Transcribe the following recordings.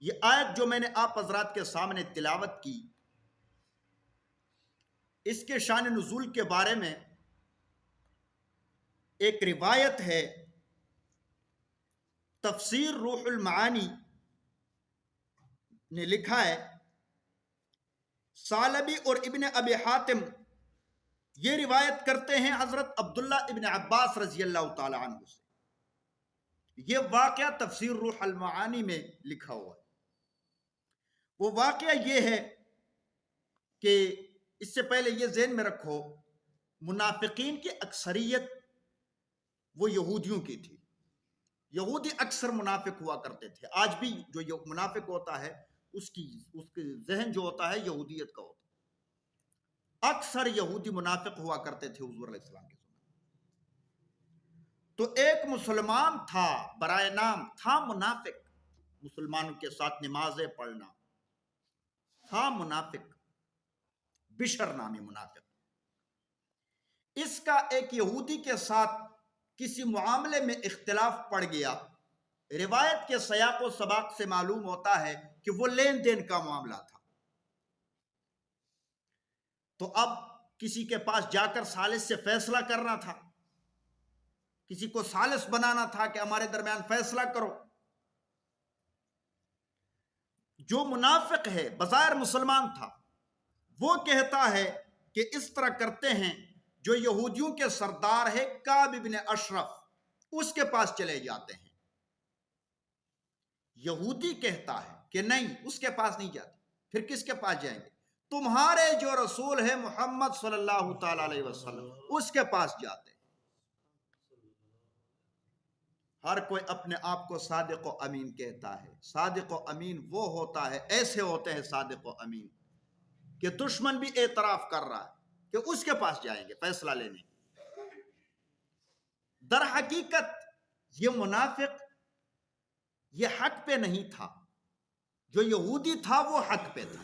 یہ آیت جو میں نے آپ حضرات کے سامنے تلاوت کی، اس کے شان نزول کے بارے میں ایک روایت ہے، تفسیر روح المعانی نے لکھا ہے، ثعلبی اور ابن ابی حاتم یہ روایت کرتے ہیں حضرت عبداللہ ابن عباس رضی اللہ تعالی عنہ سے۔ یہ واقعہ تفسیر روح المعانی میں لکھا ہوا ہے۔ وہ واقعہ یہ ہے کہ اس سے پہلے یہ ذہن میں رکھو، منافقین کی اکثریت وہ یہودیوں کی تھی۔ یہودی اکثر منافق ہوا کرتے تھے۔ آج بھی جو منافق ہوتا ہے اس کے ذہن جو ہوتا ہے یہودیت کا ہوتا ہے۔ اکثر یہودی منافق ہوا کرتے تھے حضور علیہ السلام کے زمانے۔ تو ایک مسلمان تھا، برائے نام تھا منافق، مسلمانوں کے ساتھ نمازیں پڑھنا، تھا منافق، بشر نامی منافق۔ اس کا ایک یہودی کے ساتھ کسی معاملے میں اختلاف پڑ گیا۔ روایت کے سیاق و سباق سے معلوم ہوتا ہے کہ وہ لین دین کا معاملہ تھا۔ تو اب کسی کے پاس جا کر ثالث سے فیصلہ کرنا تھا، کسی کو ثالث بنانا تھا کہ ہمارے درمیان فیصلہ کرو۔ جو منافق ہے بظاہر مسلمان تھا، وہ کہتا ہے کہ اس طرح کرتے ہیں، جو یہودیوں کے سردار ہے کعب بن اشرف، اس کے پاس چلے جاتے ہیں۔ یہودی کہتا ہے کہ نہیں، اس کے پاس نہیں جاتے، پھر کس کے پاس جائیں گے؟ تمہارے جو رسول ہے محمد صلی اللہ تعالی علیہ وسلم، اس کے پاس جاتے ہیں۔ ہر کوئی اپنے آپ کو صادق و امین کہتا ہے۔ صادق و امین وہ ہوتا ہے، ایسے ہوتے ہیں صادق و امین کہ دشمن بھی اعتراف کر رہا ہے کہ اس کے پاس جائیں گے فیصلہ لینے۔ در حقیقت یہ منافق یہ حق پہ نہیں تھا، جو یہودی تھا وہ حق پہ تھا۔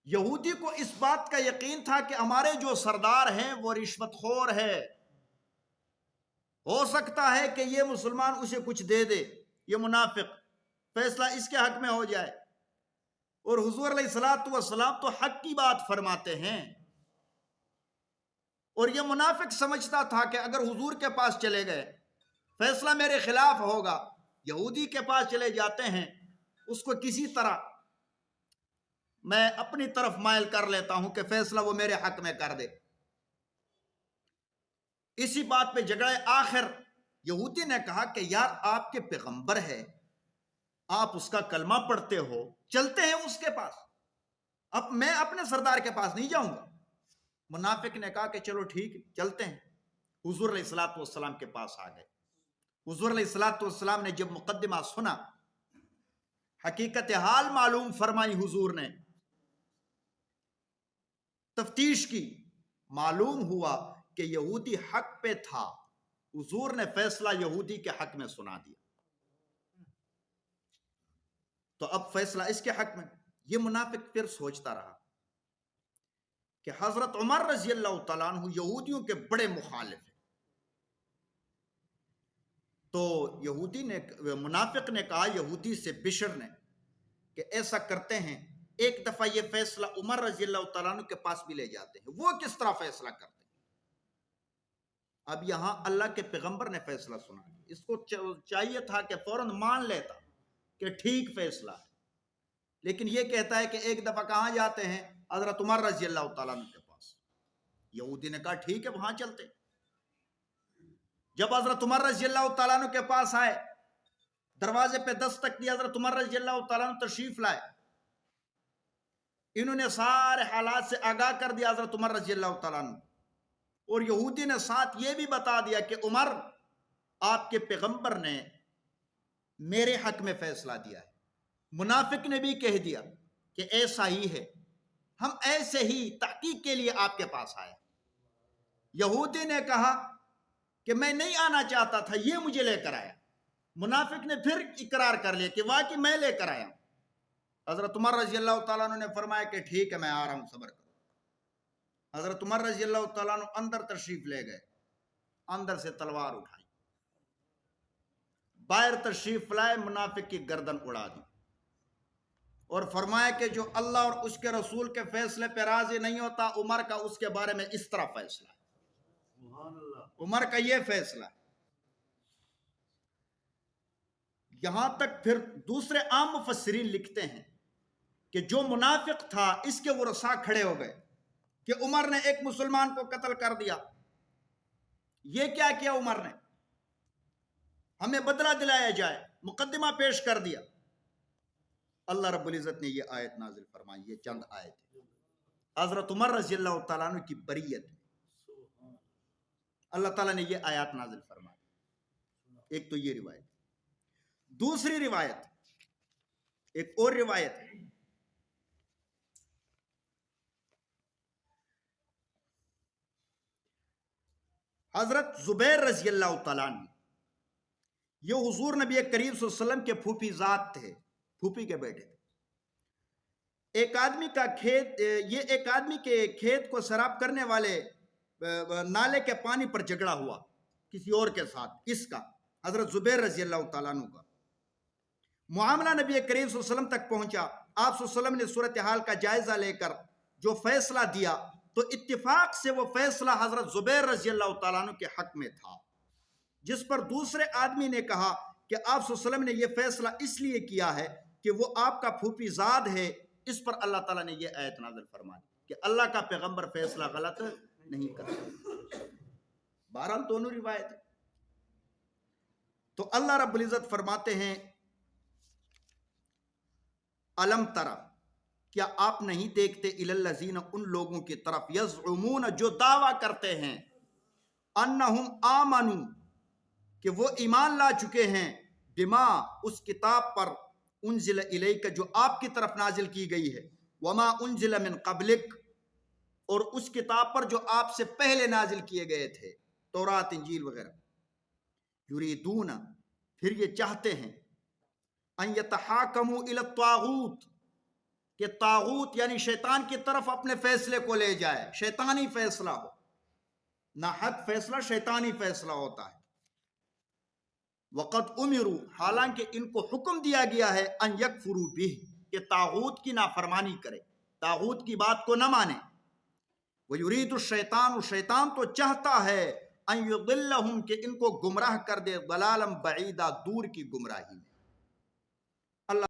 یہودی کو اس بات کا یقین تھا کہ ہمارے جو سردار ہیں وہ رشوت خور ہے، ہو سکتا ہے کہ یہ مسلمان اسے کچھ دے دے، یہ منافق، فیصلہ اس کے حق میں ہو جائے۔ اور حضور علیہ السلام تو حق کی بات فرماتے ہیں، اور یہ منافق سمجھتا تھا کہ اگر حضور کے پاس چلے گئے فیصلہ میرے خلاف ہوگا، یہودی کے پاس چلے جاتے ہیں، اس کو کسی طرح میں اپنی طرف مائل کر لیتا ہوں کہ فیصلہ وہ میرے حق میں کر دے۔ اسی بات پہ جھگڑے آخر یہودی نے کہا کہ یار آپ کے پیغمبر ہے، آپ اس کا کلمہ پڑھتے ہو، چلتے ہیں اس کے پاس، اب میں اپنے سردار کے پاس نہیں جاؤں گا۔ منافق نے کہا کہ چلو ٹھیک، چلتے ہیں۔ حضور علیہ السلام کے پاس آ گئے۔ حضور علیہ السلام نے جب مقدمہ سنا، حقیقت حال معلوم فرمائی، حضور نے تفتیش کی، معلوم ہوا کہ یہودی حق پہ تھا۔ حضور نے فیصلہ یہودی کے حق میں سنا دیا۔ تو اب فیصلہ اس کے حق میں۔ یہ منافق پھر سوچتا رہا کہ حضرت عمر رضی اللہ تعالیٰ عنہ یہودیوں کے بڑے مخالف ہیں۔ تو منافق نے کہا یہودی سے، بشر نے، کہ ایسا کرتے ہیں، ایک دفعہ یہ فیصلہ عمر رضی اللہ تعالیٰ عنہ کے پاس بھی لے جاتے ہیں، وہ کس طرح فیصلہ کرتے ہیں۔ اب یہاں اللہ کے پیغمبر نے فیصلہ سنا، اس کو چاہیے تھا کہ فوراً مان لیتا کہ ٹھیک فیصلہ ہے، لیکن یہ کہتا ہے کہ ایک دفعہ کہاں جاتے ہیں؟ حضرت عمر رضی اللہ تعالیٰ عنہ کے پاس۔ یہودی نے کہا ٹھیک ہے، وہاں چلتے۔ جب حضرت عمر رضی اللہ تعالیٰ عنہ کے پاس آئے، دروازے پہ دستک دی، حضرت عمر رضی اللہ تعالیٰ عنہ تشریف لائے۔ انہوں نے سارے حالات سے آگاہ کر دیا حضرت عمر رضی اللہ تعالیٰ عنہ، اور یہودی نے ساتھ یہ بھی بتا دیا کہ عمر، آپ کے پیغمبر نے میرے حق میں فیصلہ دیا ہے۔ منافق نے بھی کہہ دیا کہ ایسا ہی ہے، ہم ایسے ہی تحقیق کے لیے آپ کے پاس آئے۔ یہودی نے کہا کہ میں نہیں آنا چاہتا تھا، یہ مجھے لے کر آیا۔ منافق نے پھر اقرار کر لیا کہ واقعی میں لے کر آیا ہوں۔ حضرت عمر رضی اللہ تعالیٰ عنہ نے فرمایا کہ ٹھیک ہے، میں آ رہا ہوں، صبر کرو۔ حضرت عمر رضی اللہ تعالیٰ عنہ اندر تشریف لے گئے، اندر سے تلوار اٹھائی، باہر تشریف لائے، منافق کی گردن اڑا دی۔ اور فرمایا کہ جو اللہ اور اس کے رسول کے فیصلے پہ راضی نہیں ہوتا، عمر کا اس کے بارے میں اس طرح فیصلہ ہے، عمر کا یہ فیصلہ ہے۔ یہاں تک پھر دوسرے عام مفسرین لکھتے ہیں کہ جو منافق تھا اس کے ورثاء کھڑے ہو گئے کہ عمر نے ایک مسلمان کو قتل کر دیا، یہ کیا کیا عمر نے، ہمیں بدلہ دلایا جائے، مقدمہ پیش کر دیا۔ اللہ رب العزت نے یہ آیت نازل فرمائی، یہ چند آیت ہے حضرت عمر رضی اللہ تعالیٰ عنہ کی بریت میں اللہ تعالیٰ نے یہ آیات نازل فرمائی۔ ایک تو یہ روایت، دوسری روایت، ایک اور روایت ہے حضرت زبیر رضی اللہ تعالیٰ عنہ، یہ حضور نبی کریم صلی اللہ علیہ وسلم کے پھوپھی ذات تھے، پھوپھی کے بیٹے تھے۔ ایک آدمی کا کھیت، یہ ایک آدمی کے کھیت کو سیراب کرنے والے نالے کے پانی پر جھگڑا ہوا کسی اور کے ساتھ، اس کا حضرت زبیر رضی اللہ تعالیٰ عنہ کا معاملہ نبی کریم صلی اللہ علیہ وسلم تک پہنچا۔ آپ صلی اللہ علیہ وسلم نے صورتحال کا جائزہ لے کر جو فیصلہ دیا تو اتفاق سے وہ فیصلہ حضرت زبیر رضی اللہ تعالیٰ عنہ کے حق میں تھا، جس پر دوسرے آدمی نے کہا کہ آپ صلی اللہ علیہ وسلم نے یہ فیصلہ اس لیے کیا ہے کہ وہ آپ کا پھوپھی زاد ہے۔ اس پر اللہ تعالیٰ نے یہ آیت نازل فرما دی کہ اللہ کا پیغمبر فیصلہ غلط نہیں کرتا۔ بہرحال دونوں روایت ہے۔ تو اللہ رب العزت فرماتے ہیں الم ترى، کیا آپ نہیں دیکھتے الی الذین، ان لوگوں کی طرف یزعمون، جو دعویٰ کرتے ہیں انہم آمنوا، کہ وہ ایمان لا چکے ہیں بما، اس کتاب پر انزل الیک، جو آپ کی طرف نازل کی گئی ہے، وما انزل من قبلک، اور اس کتاب پر جو آپ سے پہلے نازل کیے گئے تھے، تورات انجیل وغیرہ۔ یریدون، پھر یہ چاہتے ہیں، ان یتحاکموا الی الطاغوت، کہ طاغوت یعنی شیطان کی طرف اپنے فیصلے کو لے جائے، شیطانی فیصلہ ہو، ناحق فیصلہ شیطانی فیصلہ ہوتا ہے۔ وقد امروا، حالانکہ ان کو حکم دیا گیا ہے، ان یکفروا بہ، کہ طاغوت کی نافرمانی کرے، طاغوت کی بات کو نہ مانے۔ ویرید الشیطان، شیطان تو چاہتا ہے، ان یضلہم، کہ ان کو گمراہ کر دے، ضلالا بعیدا، دور کی گمراہی میں۔